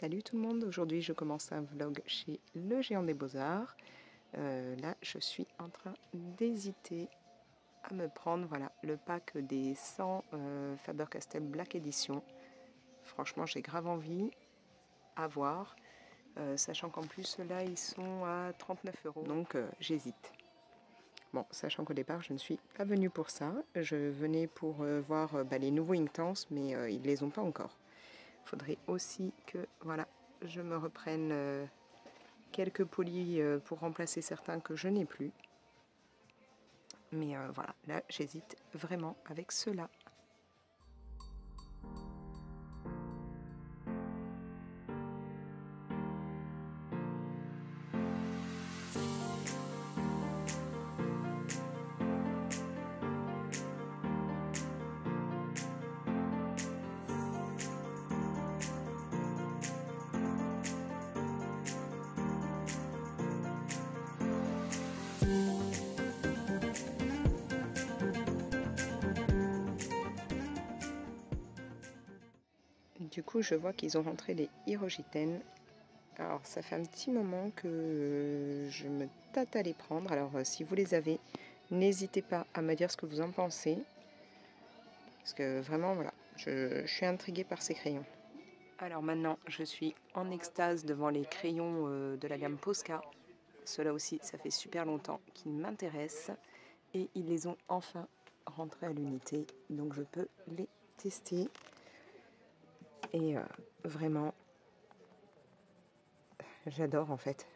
Salut tout le monde, aujourd'hui je commence un vlog chez Le Géant des Beaux-Arts. Là je suis en train d'hésiter à me prendre le pack des 100 Faber-Castell Black Edition. Franchement j'ai grave envie à voir, sachant qu'en plus là ils sont à 39 €, donc j'hésite. Bon, sachant qu'au départ je ne suis pas venue pour ça, je venais pour voir les nouveaux Inktense, mais ils ne les ont pas encore. Il faudrait aussi que je me reprenne quelques polis pour remplacer certains que je n'ai plus. Mais voilà, là j'hésite vraiment avec ceux-là. Du coup, je vois qu'ils ont rentré les Hirojiten. Alors, ça fait un petit moment que je me tâte à les prendre. Alors, si vous les avez, n'hésitez pas à me dire ce que vous en pensez. Parce que vraiment, voilà, je suis intriguée par ces crayons. Alors maintenant, je suis en extase devant les crayons de la gamme Posca. Ceux-là aussi, ça fait super longtemps qu'ils m'intéressent. Et ils les ont enfin rentrés à l'unité. Donc, je peux les tester. Et vraiment, j'adore en fait.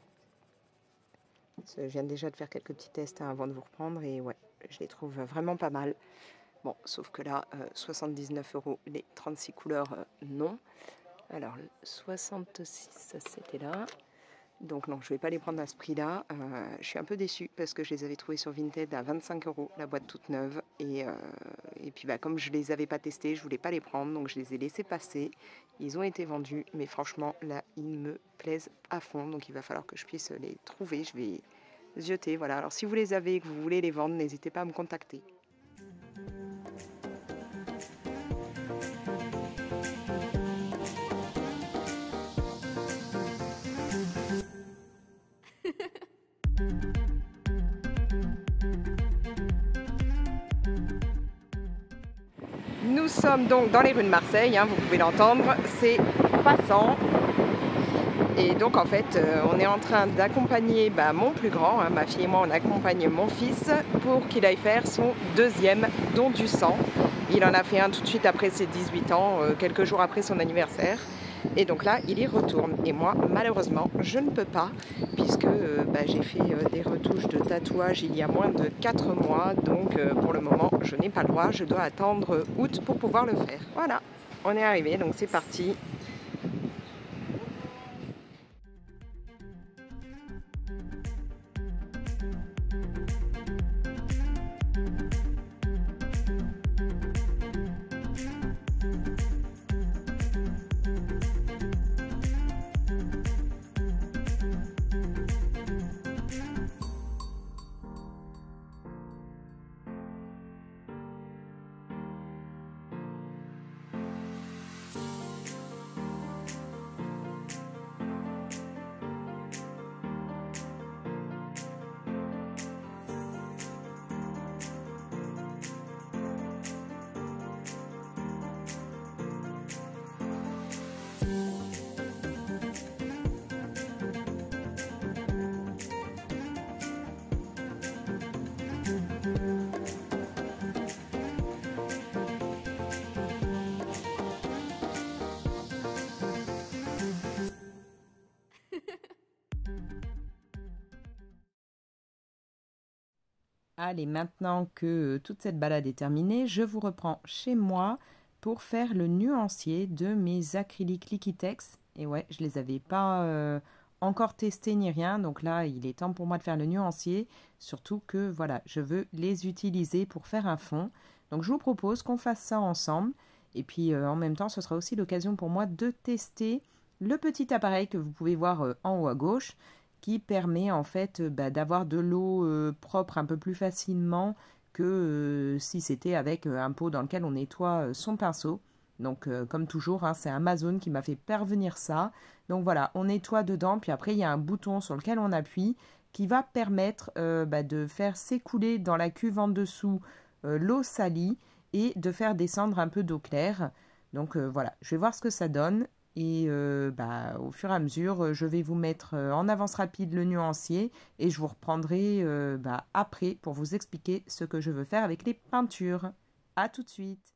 Je viens déjà de faire quelques petits tests avant de vous reprendre et ouais, je les trouve vraiment pas mal. Bon, sauf que là, 79 €, les 36 couleurs, non. Alors, le 66, c'était là. Donc non, je ne vais pas les prendre à ce prix-là. Je suis un peu déçue parce que je les avais trouvés sur Vinted à 25 €, la boîte toute neuve. Et puis comme je ne les avais pas testés, je ne voulais pas les prendre, donc je les ai laissés passer. Ils ont été vendus, mais franchement, là, ils me plaisent à fond. Donc il va falloir que je puisse les trouver. Je vais zioter, voilà. Alors si vous les avez et que vous voulez les vendre, n'hésitez pas à me contacter. Nous sommes donc dans les rues de Marseille, hein, vous pouvez l'entendre, c'est passant. Et donc en fait, on est en train d'accompagner mon plus grand, hein, ma fille et moi, on accompagne mon fils pour qu'il aille faire son deuxième don du sang. Il en a fait un tout de suite après ses 18 ans, quelques jours après son anniversaire. Et donc là, il y retourne. Et moi, malheureusement, je ne peux pas, puisque j'ai fait des retouches de tatouage il y a moins de 4 mois. Donc pour le moment, je n'ai pas le droit. Je dois attendre août pour pouvoir le faire. Voilà, on est arrivé, donc c'est parti. Allez, maintenant que toute cette balade est terminée, je vous reprends chez moi pour faire le nuancier de mes acryliques Liquitex. Et ouais, je les avais pas encore testés ni rien, donc là, il est temps pour moi de faire le nuancier. Surtout que, voilà, je veux les utiliser pour faire un fond. Donc, je vous propose qu'on fasse ça ensemble. Et puis, en même temps, ce sera aussi l'occasion pour moi de tester le petit appareil que vous pouvez voir en haut à gauche, qui permet en fait d'avoir de l'eau propre un peu plus facilement que si c'était avec un pot dans lequel on nettoie son pinceau. Donc comme toujours, hein, c'est Amazon qui m'a fait parvenir ça. Donc voilà, on nettoie dedans, puis après il y a un bouton sur lequel on appuie qui va permettre de faire s'écouler dans la cuve en dessous l'eau salie et de faire descendre un peu d'eau claire. Donc voilà, je vais voir ce que ça donne. Et au fur et à mesure, je vais vous mettre en avance rapide le nuancier et je vous reprendrai après pour vous expliquer ce que je veux faire avec les peintures. À tout de suite.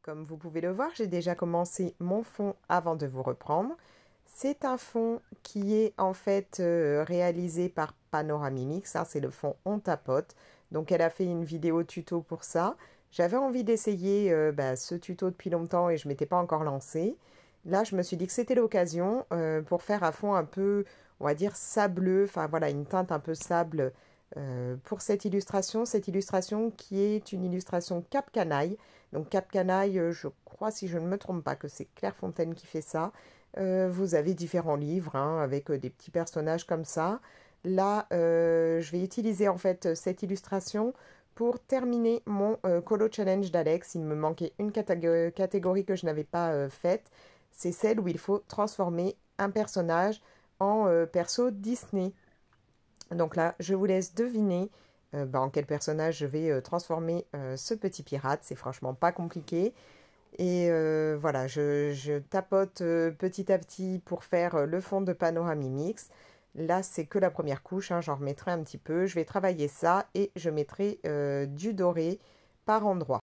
Comme vous pouvez le voir, j'ai déjà commencé mon fond avant de vous reprendre. C'est un fond qui est en fait réalisé par Panoramimix, hein, c'est le fond On Tapote. Donc elle a fait une vidéo tuto pour ça. J'avais envie d'essayer ce tuto depuis longtemps et je ne m'étais pas encore lancée. Là, je me suis dit que c'était l'occasion pour faire un fond un peu, on va dire, sableux, enfin voilà, une teinte un peu sable pour cette illustration qui est une illustration Cap Canaille. Donc Cap Canaille, je crois, si je ne me trompe pas, que c'est Claire Fontaine qui fait ça. Vous avez différents livres hein, avec des petits personnages comme ça. Là, je vais utiliser en fait cette illustration pour terminer mon Colo Challenge d'Alex. Il me manquait une catégorie que je n'avais pas faite. C'est celle où il faut transformer un personnage en perso Disney. Donc là, je vous laisse deviner en quel personnage je vais transformer ce petit pirate. C'est franchement pas compliqué. Et voilà, je tapote petit à petit pour faire le fond de Panoramimix. Là, c'est que la première couche, hein, j'en remettrai un petit peu. Je vais travailler ça et je mettrai du doré par endroits.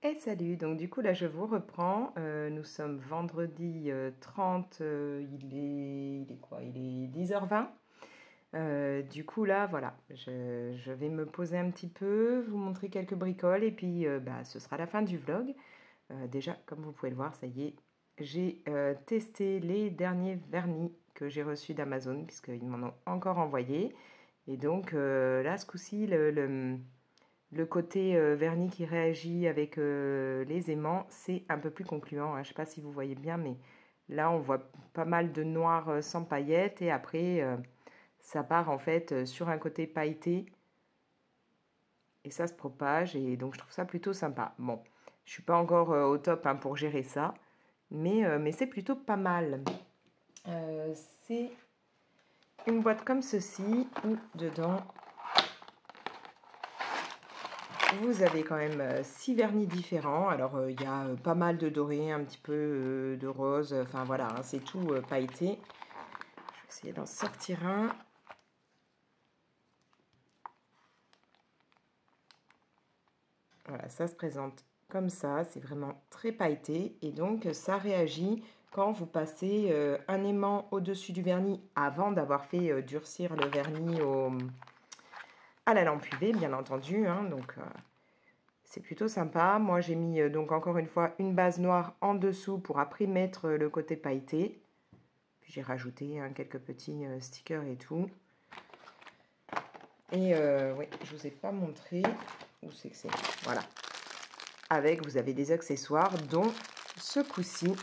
Et salut, donc du coup là je vous reprends, nous sommes vendredi 30, il est quoi? Il est 10h20. Du coup là voilà, je vais me poser un petit peu, vous montrer quelques bricoles et puis bah, ce sera la fin du vlog. Déjà comme vous pouvez le voir, ça y est, j'ai testé les derniers vernis que j'ai reçus d'Amazon puisqu'ils m'en ont encore envoyé. Et donc là ce coup-ci, le côté vernis qui réagit avec les aimants, c'est un peu plus concluant, hein. Je ne sais pas si vous voyez bien, mais là, on voit pas mal de noir sans paillettes. Et après, ça part en fait sur un côté pailleté. Et ça se propage. Et donc, je trouve ça plutôt sympa. Bon, je ne suis pas encore au top hein, pour gérer ça. Mais c'est plutôt pas mal. C'est une boîte comme ceci, où dedans... Vous avez quand même 6 vernis différents. Alors, il y a pas mal de doré, un petit peu de rose. Enfin, voilà, hein, c'est tout pailleté. Je vais essayer d'en sortir un. Voilà, ça se présente comme ça. C'est vraiment très pailleté. Et donc, ça réagit quand vous passez un aimant au-dessus du vernis avant d'avoir fait durcir le vernis à la lampe UV, bien entendu. Hein, donc... c'est plutôt sympa. Moi, j'ai mis donc encore une fois une base noire en dessous pour après mettre le côté pailleté. Puis j'ai rajouté hein, quelques petits stickers et tout. Et oui, je vous ai pas montré où c'est que c'est. Voilà. Avec, vous avez des accessoires, dont ce coup-ci.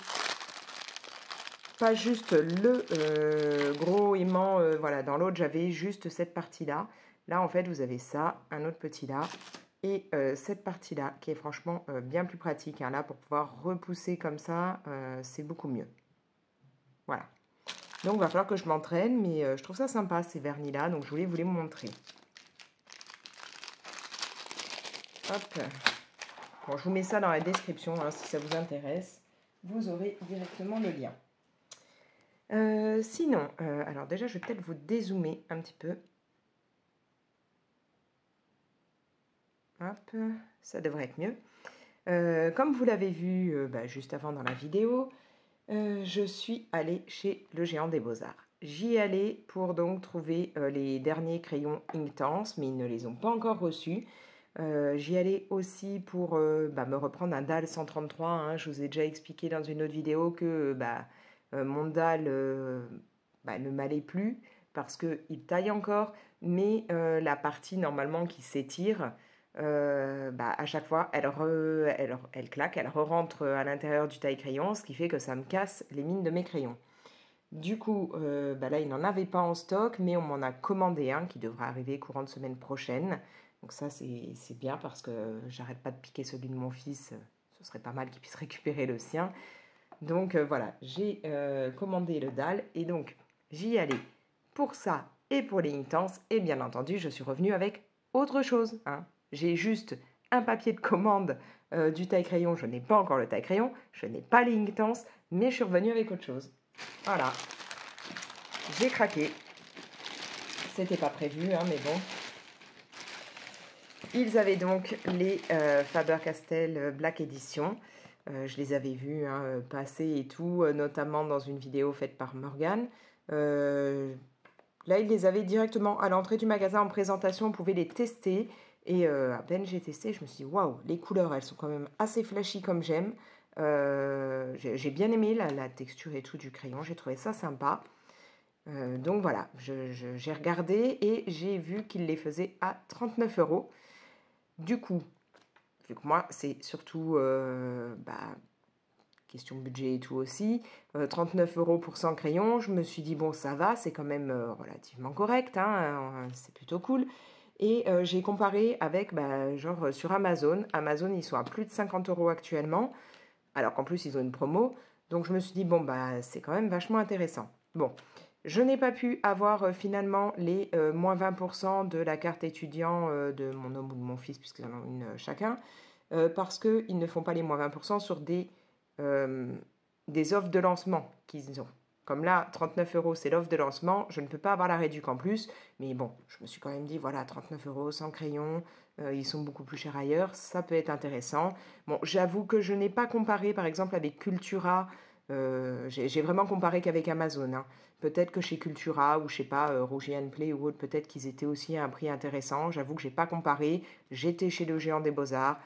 Pas juste le gros aimant. Voilà, dans l'autre, j'avais juste cette partie-là. Là, en fait, vous avez ça, un autre petit là. Et cette partie-là, qui est franchement bien plus pratique. Hein, là, pour pouvoir repousser comme ça, c'est beaucoup mieux. Voilà. Donc, il va falloir que je m'entraîne, mais je trouve ça sympa, ces vernis-là. Donc, je voulais vous les montrer. Hop. Bon, je vous mets ça dans la description, hein, si ça vous intéresse. Vous aurez directement le lien. Sinon, alors déjà, je vais peut-être vous dézoomer un petit peu. Hop, ça devrait être mieux. Comme vous l'avez vu juste avant dans la vidéo, je suis allée chez le Géant des Beaux-Arts. J'y allais pour donc trouver les derniers crayons Inktense, mais ils ne les ont pas encore reçus. J'y allais aussi pour me reprendre un DAL 133. Hein. Je vous ai déjà expliqué dans une autre vidéo que mon DAL ne m'allait plus parce qu'il taille encore, mais la partie normalement qui s'étire, à chaque fois, elle claque, elle re-rentre à l'intérieur du taille-crayon, ce qui fait que ça me casse les mines de mes crayons. Du coup, là, il n'en avait pas en stock, mais on m'en a commandé un qui devra arriver courant de semaine prochaine. Donc ça, c'est bien parce que j'arrête pas de piquer celui de mon fils. Ce serait pas mal qu'il puisse récupérer le sien. Donc voilà, j'ai commandé le dalle et donc j'y allais pour ça et pour les intenses. Et bien entendu, je suis revenue avec autre chose. Hein. J'ai juste un papier de commande du taille-crayon. Je n'ai pas encore le taille-crayon, je n'ai pas les intenses, mais je suis revenue avec autre chose. Voilà, j'ai craqué. C'était pas prévu, hein, mais bon. Ils avaient donc les Faber-Castell Black Edition. Je les avais vus passer et tout, notamment dans une vidéo faite par Morgane. Là, ils les avaient directement à l'entrée du magasin en présentation. On pouvait les tester. Et à peine j'ai testé, je me suis dit, waouh, les couleurs, elles sont quand même assez flashy comme j'aime. J'ai bien aimé la texture et tout du crayon. J'ai trouvé ça sympa. Donc voilà, j'ai regardé et j'ai vu qu'ils les faisaient à 39 €. Du coup, vu que moi, c'est surtout question budget et tout aussi, 39 € pour 100 crayons, je me suis dit, bon, ça va, c'est quand même relativement correct, hein, c'est plutôt cool. Et j'ai comparé avec, genre sur Amazon. Amazon, ils sont à plus de 50 € actuellement, alors qu'en plus, ils ont une promo. Donc je me suis dit, bon, c'est quand même vachement intéressant. Bon, je n'ai pas pu avoir finalement les moins 20% de la carte étudiant de mon homme ou de mon fils, puisqu'ils en ont une chacun, parce qu'ils ne font pas les moins 20% sur des offres de lancement qu'ils ont. Comme là, 39 € c'est l'offre de lancement, je ne peux pas avoir la réduc en plus, mais bon, je me suis quand même dit, voilà, 39 € sans crayon, ils sont beaucoup plus chers ailleurs, ça peut être intéressant. Bon, j'avoue que je n'ai pas comparé par exemple avec Cultura, j'ai vraiment comparé qu'avec Amazon. Hein. Peut-être que chez Cultura ou je sais pas, Rouget & Play ou autre, peut-être qu'ils étaient aussi à un prix intéressant. J'avoue que j'ai pas comparé. J'étais chez le Géant des Beaux-Arts.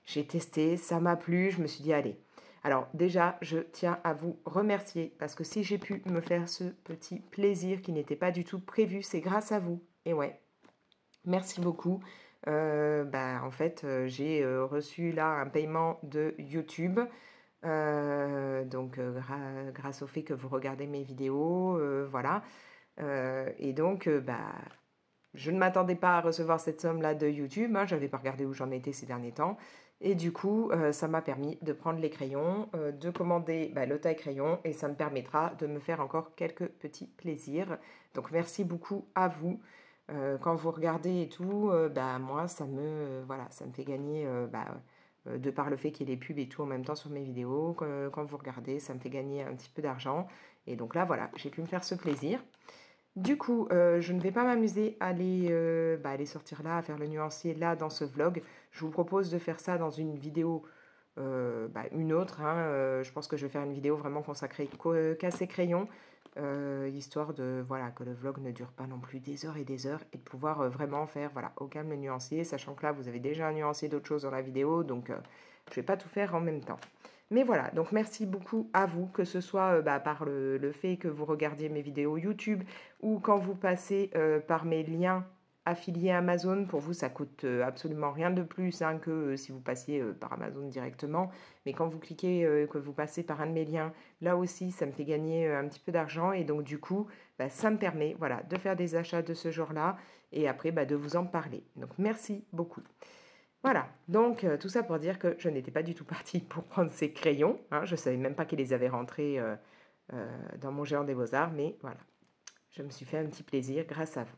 J'ai testé, ça m'a plu. Je me suis dit, allez. Alors déjà, je tiens à vous remercier parce que si j'ai pu me faire ce petit plaisir qui n'était pas du tout prévu, c'est grâce à vous. Et ouais, merci beaucoup. En fait, j'ai reçu là un paiement de YouTube. Grâce au fait que vous regardez mes vidéos, voilà. Et donc, je ne m'attendais pas à recevoir cette somme-là de YouTube. Hein, je n'avais pas regardé où j'en étais ces derniers temps. Et du coup, ça m'a permis de prendre les crayons, de commander le taille-crayon et ça me permettra de me faire encore quelques petits plaisirs. Donc, merci beaucoup à vous. Quand vous regardez et tout, moi, ça me fait gagner, de par le fait qu'il y ait les pubs et tout en même temps sur mes vidéos. Quand vous regardez, ça me fait gagner un petit peu d'argent. Et donc là, voilà, j'ai pu me faire ce plaisir. Du coup, je ne vais pas m'amuser à les sortir là, à faire le nuancier là dans ce vlog. Je vous propose de faire ça dans une vidéo, une autre. Hein, je pense que je vais faire une vidéo vraiment consacrée qu'à ces crayons, histoire de que le vlog ne dure pas non plus des heures et de pouvoir vraiment faire au calme le nuancier, sachant que là vous avez déjà un nuancier d'autres choses dans la vidéo, donc je ne vais pas tout faire en même temps. Mais voilà, donc merci beaucoup à vous, que ce soit par le fait que vous regardiez mes vidéos YouTube ou quand vous passez par mes liens affiliés Amazon. Pour vous, ça coûte absolument rien de plus que si vous passiez par Amazon directement. Mais quand vous cliquez, que vous passez par un de mes liens, là aussi, ça me fait gagner un petit peu d'argent. Et donc, du coup, ça me permet de faire des achats de ce genre-là et après de vous en parler. Donc, merci beaucoup. Voilà, donc tout ça pour dire que je n'étais pas du tout partie pour prendre ces crayons. Hein, je ne savais même pas qu'ils les avaient rentrés dans mon Géant des Beaux-Arts, mais voilà, je me suis fait un petit plaisir grâce à vous.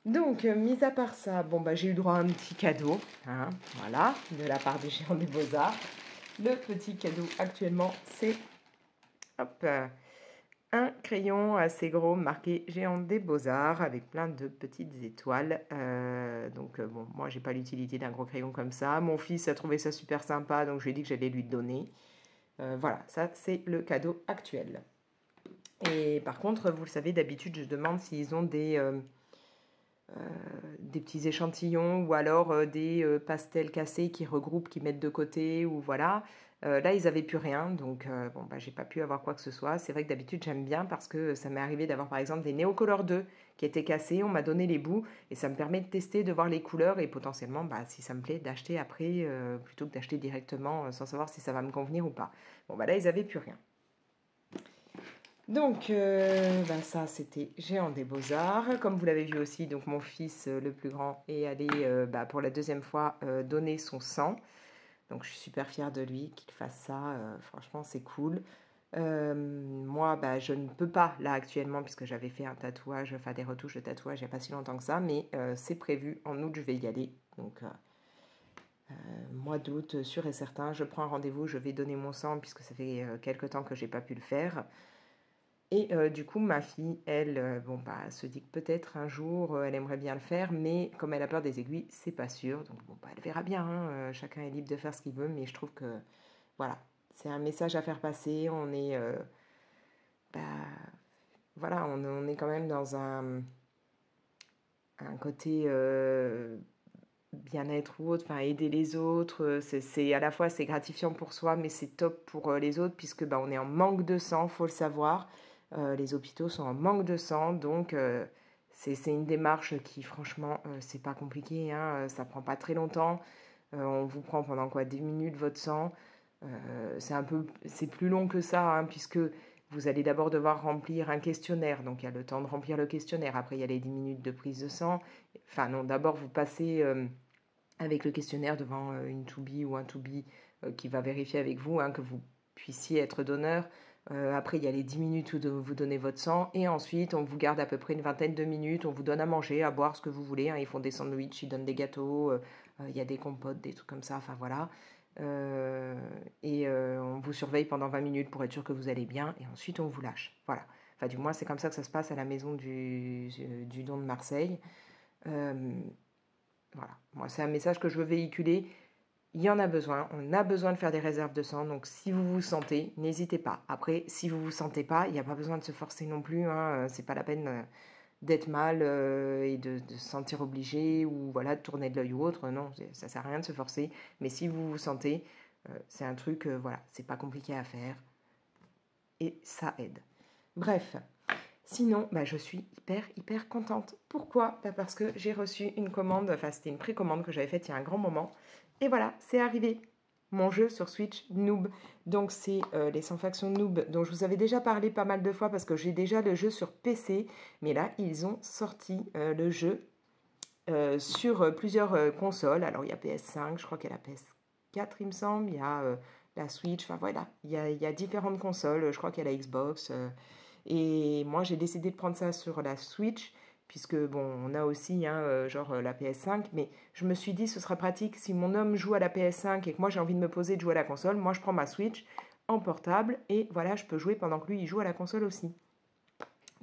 Donc, mis à part ça, j'ai eu droit à un petit cadeau, hein, voilà, de la part du Géant des Beaux-Arts. Le petit cadeau actuellement, c'est un crayon assez gros marqué Géant des Beaux-Arts avec plein de petites étoiles. Moi, j'ai pas l'utilité d'un gros crayon comme ça. Mon fils a trouvé ça super sympa, donc je lui ai dit que j'allais lui donner. Voilà, ça, c'est le cadeau actuel. Et par contre, vous le savez, d'habitude, je demande s'ils ont des des petits échantillons ou alors des pastels cassés qui regroupent, qui mettent de côté ou voilà. Là, ils n'avaient plus rien, donc bon, bah, j'ai pas pu avoir quoi que ce soit. C'est vrai que d'habitude, j'aime bien parce que ça m'est arrivé d'avoir par exemple des Neocolor 2 qui étaient cassés, on m'a donné les bouts et ça me permet de tester, de voir les couleurs et potentiellement, bah, si ça me plaît, d'acheter après plutôt que d'acheter directement sans savoir si ça va me convenir ou pas. Bon, bah là, ils n'avaient plus rien. Donc, ben ça, c'était Géant des Beaux-Arts. Comme vous l'avez vu aussi, donc mon fils, le plus grand, est allé bah, pour la deuxième fois donner son sang. Donc, je suis super fière de lui qu'il fasse ça. Franchement, c'est cool. Moi, bah, je ne peux pas là actuellement puisque j'avais fait un tatouage, enfin des retouches de tatouage il n'y a pas si longtemps que ça, mais c'est prévu. En août, je vais y aller. Donc, mois d'août, sûr et certain, je prends un rendez-vous, je vais donner mon sang puisque ça fait quelque temps que j'ai pas pu le faire. Et du coup, ma fille, elle, bon, bah, se dit que peut-être un jour, elle aimerait bien le faire, mais comme elle a peur des aiguilles, c'est pas sûr. Donc, bon, bah, elle verra bien, hein, chacun est libre de faire ce qu'il veut, mais je trouve que, voilà, c'est un message à faire passer. On est, bah, voilà, on est quand même dans un côté bien-être ou autre, enfin, aider les autres. C'est à la fois, c'est gratifiant pour soi, mais c'est top pour les autres, puisque bah, on est en manque de sang, faut le savoir. Les hôpitaux sont en manque de sang, donc c'est une démarche qui, franchement, c'est pas compliqué, hein, ça prend pas très longtemps. On vous prend pendant quoi 10 minutes votre sang. C'est plus long que ça, hein, puisque vous allez d'abord devoir remplir un questionnaire. Donc il y a le temps de remplir le questionnaire. Après, il y a les 10 minutes de prise de sang. Enfin non, d'abord vous passez avec le questionnaire devant une to-be ou un to-be qui va vérifier avec vous hein, que vous puissiez être donneur. Après, il y a les 10 minutes où vous donnez votre sang. Et ensuite, on vous garde à peu près une vingtaine de minutes. On vous donne à manger, à boire, ce que vous voulez. Hein. Ils font des sandwichs, ils donnent des gâteaux. Il y a des compotes, des trucs comme ça. Enfin, voilà. On vous surveille pendant 20 minutes pour être sûr que vous allez bien. Et ensuite, on vous lâche. Voilà. Enfin, du moins, c'est comme ça que ça se passe à la maison du don de Marseille. Voilà. Moi, c'est un message que je veux véhiculer. Il y en a besoin, on a besoin de faire des réserves de sang, donc si vous vous sentez, n'hésitez pas. Après, si vous vous sentez pas, il n'y a pas besoin de se forcer non plus, hein. C'est pas la peine d'être mal et de se sentir obligé ou voilà, de tourner de l'œil ou autre, non, ça sert à rien de se forcer. Mais si vous vous sentez, c'est un truc, voilà, c'est pas compliqué à faire et ça aide. Bref, sinon, bah, je suis hyper contente. Pourquoi? Bah, parce que j'ai reçu une commande, enfin c'était une précommande que j'avais faite il y a un grand moment. Et voilà, c'est arrivé. Mon jeu sur Switch, Noob. Donc c'est les 100 factions Noob dont je vous avais déjà parlé pas mal de fois parce que j'ai déjà le jeu sur PC. Mais là, ils ont sorti le jeu sur plusieurs consoles. Alors il y a PS5, je crois qu'il y a la PS4 il me semble. Il y a la Switch, enfin voilà. Il y a différentes consoles, je crois qu'il y a la Xbox. Et moi, j'ai décidé de prendre ça sur la Switch, puisque, bon, on a aussi, hein, genre la PS5, mais je me suis dit, ce sera pratique si mon homme joue à la PS5 et que moi, j'ai envie de me poser de jouer à la console. Moi, je prends ma Switch en portable et voilà, je peux jouer pendant que lui, il joue à la console aussi.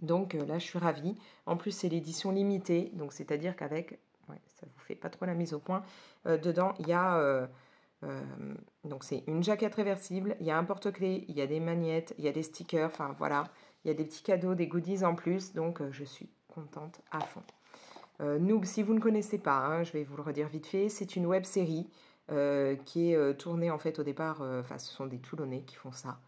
Donc là, je suis ravie. En plus, c'est l'édition limitée, donc c'est-à-dire qu'avec, ouais, ça vous fait pas trop la mise au point, dedans, il y a... donc c'est une jaquette réversible, il y a un porte-clés, il y a des magnettes, il y a des stickers, enfin voilà, il y a des petits cadeaux, des goodies en plus, donc je suis contente à fond. Noob, si vous ne connaissez pas, hein, je vais vous le redire vite fait, c'est une web série qui est tournée en fait au départ, enfin ce sont des Toulonnais qui font ça.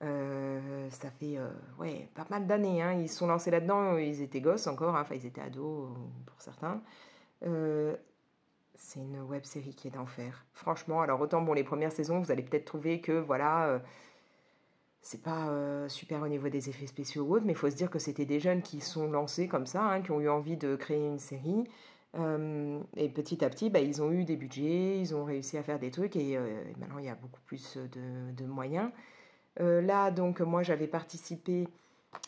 Ça fait ouais, pas mal d'années, hein, ils se sont lancés là-dedans, ils étaient gosses encore, hein, enfin ils étaient ados pour certains. C'est une web série qui est d'enfer. Franchement, alors autant bon les premières saisons, vous allez peut-être trouver que voilà, c'est pas super au niveau des effets spéciaux ou autre, mais il faut se dire que c'était des jeunes qui sont lancés comme ça, hein, qui ont eu envie de créer une série. Et petit à petit, bah, ils ont eu des budgets, ils ont réussi à faire des trucs et maintenant il y a beaucoup plus de moyens. Là, donc, moi j'avais participé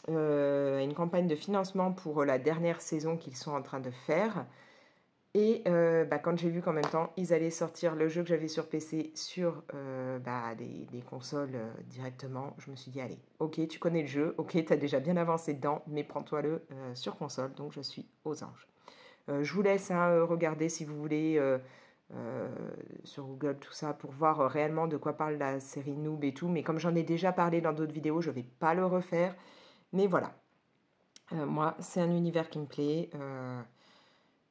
à une campagne de financement pour la dernière saison qu'ils sont en train de faire. Et bah, quand j'ai vu qu'en même temps, ils allaient sortir le jeu que j'avais sur PC sur bah, des consoles directement, je me suis dit, allez, ok, tu connais le jeu, ok, tu as déjà bien avancé dedans, mais prends-toi-le sur console, donc je suis aux anges. Je vous laisse hein, regarder si vous voulez sur Google tout ça pour voir réellement de quoi parle la série Noob et tout, mais comme j'en ai déjà parlé dans d'autres vidéos, je ne vais pas le refaire, mais voilà. Moi, c'est un univers qui me plaît.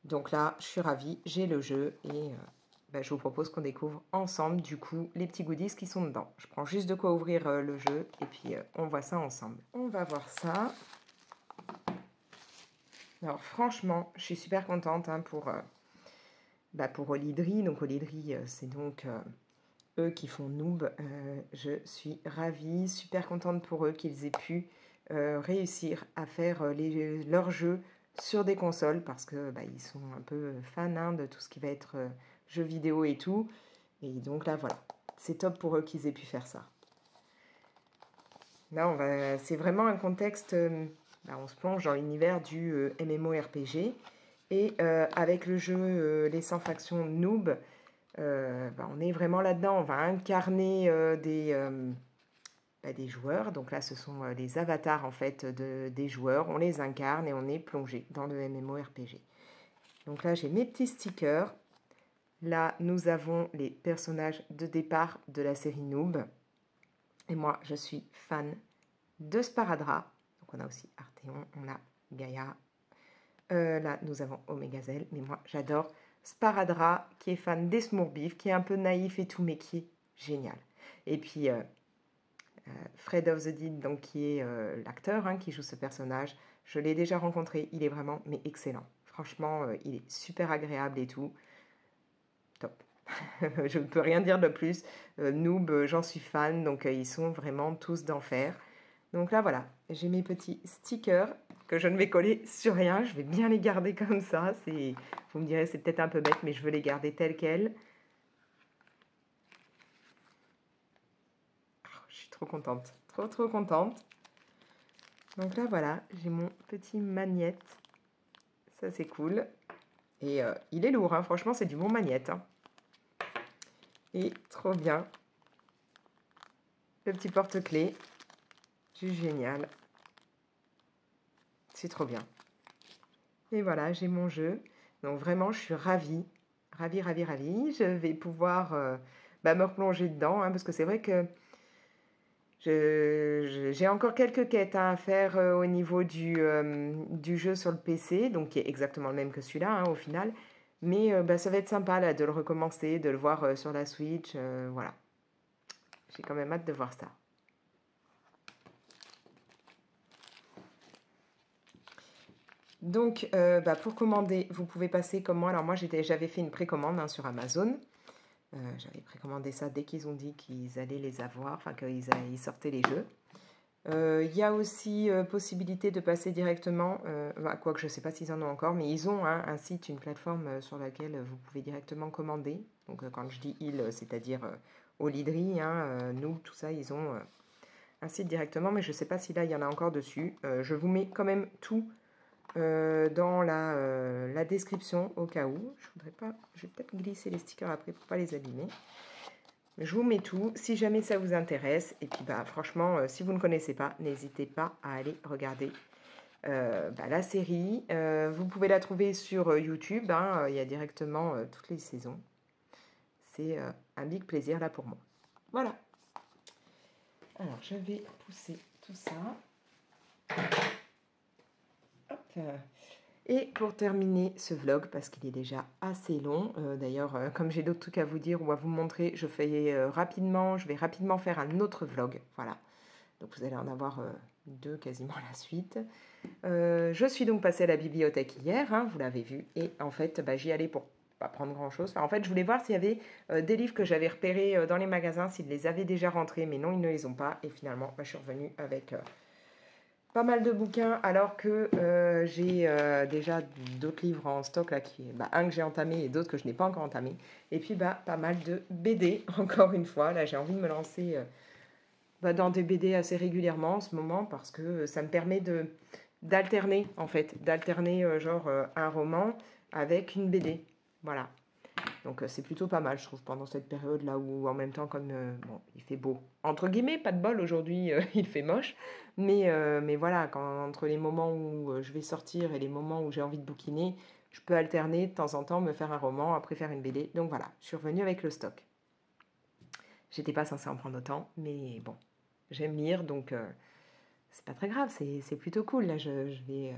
Donc là, je suis ravie, j'ai le jeu et je vous propose qu'on découvre ensemble du coup les petits goodies qui sont dedans. Je prends juste de quoi ouvrir le jeu et puis on voit ça ensemble. On va voir ça. Alors franchement, je suis super contente pour Olidri. Donc Olidri, c'est donc eux qui font Noob. Je suis ravie, super contente pour eux qu'ils aient pu réussir à faire leurs jeux sur des consoles parce que ils sont un peu fans de tout ce qui va être jeux vidéo et tout. Et donc là, voilà, c'est top pour eux qu'ils aient pu faire ça. Là, c'est vraiment un contexte, on se plonge dans l'univers du MMORPG. Et avec le jeu Les 100 factions Noob, on est vraiment là-dedans. On va incarner des joueurs. Donc là, ce sont les avatars en fait des joueurs. On les incarne et on est plongé dans le MMORPG. Donc là, j'ai mes petits stickers. Là, nous avons les personnages de départ de la série Noob. Et moi, je suis fan de Sparadra. Donc on a aussi Arthéon, on a Gaïa. Là, nous avons Omégazel. Mais moi, j'adore Sparadra, qui est fan d'Esmourbif, qui est un peu naïf et tout, mais qui est génial. Et puis, Fred of the Dead, donc, qui est l'acteur qui joue ce personnage. Je l'ai déjà rencontré, il est vraiment excellent. Franchement, il est super agréable et tout. Top. Je ne peux rien dire de plus. Noob, j'en suis fan, donc ils sont vraiment tous d'enfer. Donc là, voilà, j'ai mes petits stickers que je ne vais coller sur rien. Je vais bien les garder comme ça. Vous me direz, c'est peut-être un peu bête, mais je veux les garder tels quels. Oh, je suis trop contente. Trop, trop contente. Donc là, voilà, j'ai mon petit magnète. Ça, c'est cool. Et il est lourd, franchement, c'est du bon magnète. Et trop bien. Le petit porte-clés. Juste génial. C'est trop bien. Et voilà, j'ai mon jeu. Donc vraiment, je suis ravie. Ravie, ravie, ravie. Je vais pouvoir me replonger dedans. Parce que c'est vrai que j'ai encore quelques quêtes à faire au niveau du jeu sur le PC. Donc qui est exactement le même que celui-là au final. Mais ça va être sympa là, de le recommencer, de le voir sur la Switch. Voilà. J'ai quand même hâte de voir ça. Donc, pour commander, vous pouvez passer comme moi. Alors moi, j'avais fait une précommande sur Amazon. J'avais précommandé ça dès qu'ils ont dit qu'ils allaient les avoir, enfin qu'ils sortaient les jeux. Il y a aussi possibilité de passer directement, quoique je ne sais pas s'ils en ont encore, mais ils ont un site, une plateforme sur laquelle vous pouvez directement commander. Donc quand je dis ils, c'est-à-dire Olidri, nous, tout ça, ils ont un site directement, mais je ne sais pas si là il y en a encore dessus. Je vous mets quand même tout dans la description au cas où. Je vais peut-être glisser les stickers après pour ne pas les abîmer. Je vous mets tout, si jamais ça vous intéresse. Et puis franchement, si vous ne connaissez pas, n'hésitez pas à aller regarder la série. Vous pouvez la trouver sur YouTube, il y a directement toutes les saisons. C'est un big plaisir là pour moi. Voilà. Alors, je vais pousser tout ça. Hop. Et pour terminer ce vlog, parce qu'il est déjà assez long, d'ailleurs, comme j'ai d'autres trucs à vous dire ou à vous montrer, je vais rapidement faire un autre vlog, voilà. Donc vous allez en avoir deux quasiment à la suite. Je suis donc passée à la bibliothèque hier, vous l'avez vu, et en fait, j'y allais pour pas prendre grand-chose. Enfin, en fait, je voulais voir s'il y avait des livres que j'avais repérés dans les magasins, s'ils les avaient déjà rentrés, mais non, ils ne les ont pas. Et finalement, je suis revenue avec pas mal de bouquins, alors que j'ai déjà d'autres livres en stock, là, un que j'ai entamé et d'autres que je n'ai pas encore entamé. Et puis, pas mal de BD, encore une fois. Là, j'ai envie de me lancer dans des BD assez régulièrement en ce moment, parce que ça me permet d'alterner, en fait. D'alterner, un roman avec une BD. Voilà. Donc c'est plutôt pas mal, je trouve, pendant cette période-là où en même temps, comme il fait beau, entre guillemets, pas de bol, aujourd'hui il fait moche, mais voilà, entre les moments où je vais sortir et les moments où j'ai envie de bouquiner, je peux alterner de temps en temps, me faire un roman, après faire une BD. Donc voilà, je suis revenue avec le stock. J'étais pas censée en prendre autant, mais bon, j'aime lire, donc c'est pas très grave, c'est plutôt cool. Là, je vais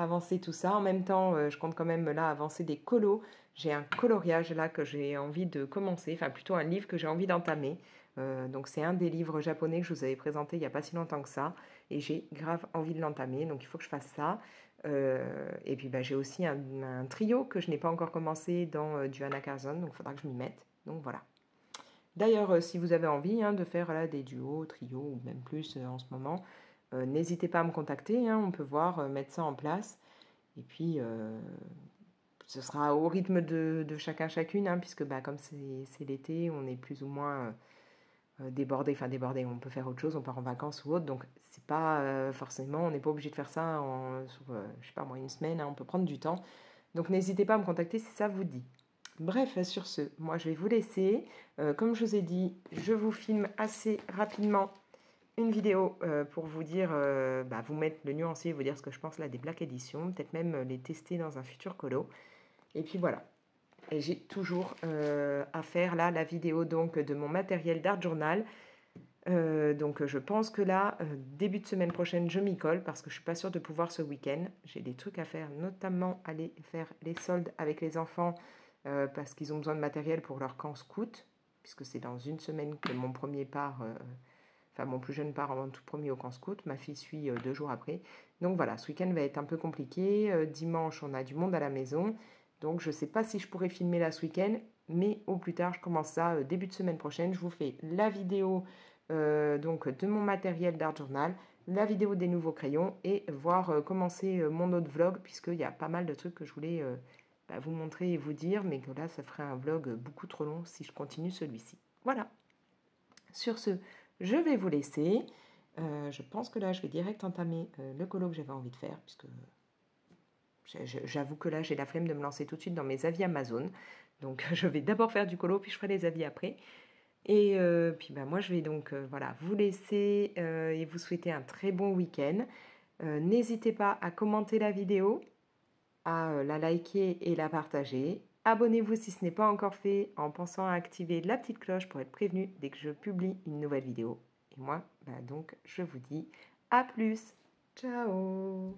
avancer tout ça. En même temps, je compte quand même là avancer des colos. J'ai un coloriage là que j'ai envie de commencer, enfin plutôt un livre que j'ai envie d'entamer. Donc c'est un des livres japonais que je vous avais présenté il n'y a pas si longtemps que ça. Et j'ai grave envie de l'entamer, donc il faut que je fasse ça. Et puis bah, j'ai aussi un trio que je n'ai pas encore commencé dans du Anna Carson, donc il faudra que je m'y mette. Donc voilà. D'ailleurs, si vous avez envie de faire là, des duos, trios ou même plus en ce moment, n'hésitez pas à me contacter, on peut voir, mettre ça en place. Et puis, ce sera au rythme de chacun chacune, puisque bah, comme c'est l'été, on est plus ou moins débordé, enfin débordé, on peut faire autre chose, on part en vacances ou autre, donc c'est pas forcément, on n'est pas obligé de faire ça sur, je sais pas moi, une semaine, on peut prendre du temps. Donc n'hésitez pas à me contacter si ça vous dit. Bref, sur ce, moi je vais vous laisser. Comme je vous ai dit, je vous filme assez rapidement une vidéo pour vous dire, vous mettre le nuancier, vous dire ce que je pense là des Black Edition, peut-être même les tester dans un futur colo. Et puis voilà. Et j'ai toujours à faire là la vidéo donc de mon matériel d'art journal. Donc je pense que là, début de semaine prochaine, je m'y colle parce que je ne suis pas sûre de pouvoir ce week-end. J'ai des trucs à faire, notamment aller faire les soldes avec les enfants parce qu'ils ont besoin de matériel pour leur camp scout, puisque c'est dans une semaine que mon premier part, mon plus jeune part en tout premier au camp scout, ma fille suit 2 jours après. Donc voilà, ce week-end va être un peu compliqué. Dimanche, on a du monde à la maison, donc je ne sais pas si je pourrais filmer là ce week-end, mais au plus tard, je commence ça début de semaine prochaine. Je vous fais la vidéo donc de mon matériel d'art journal, la vidéo des nouveaux crayons et voir commencer mon autre vlog, puisqu'il y a pas mal de trucs que je voulais vous montrer et vous dire, mais que là, ça ferait un vlog beaucoup trop long si je continue celui-ci. Voilà. Sur ce, je vais vous laisser. Je pense que là, je vais direct entamer le colo que j'avais envie de faire, puisque j'avoue que là, j'ai la flemme de me lancer tout de suite dans mes avis Amazon. Donc, je vais d'abord faire du colo, puis je ferai les avis après. Et puis moi, je vais donc vous laisser et vous souhaiter un très bon week-end. N'hésitez pas à commenter la vidéo, à la liker et la partager. Abonnez-vous si ce n'est pas encore fait en pensant à activer la petite cloche pour être prévenu dès que je publie une nouvelle vidéo. Et moi, donc, je vous dis à plus. Ciao!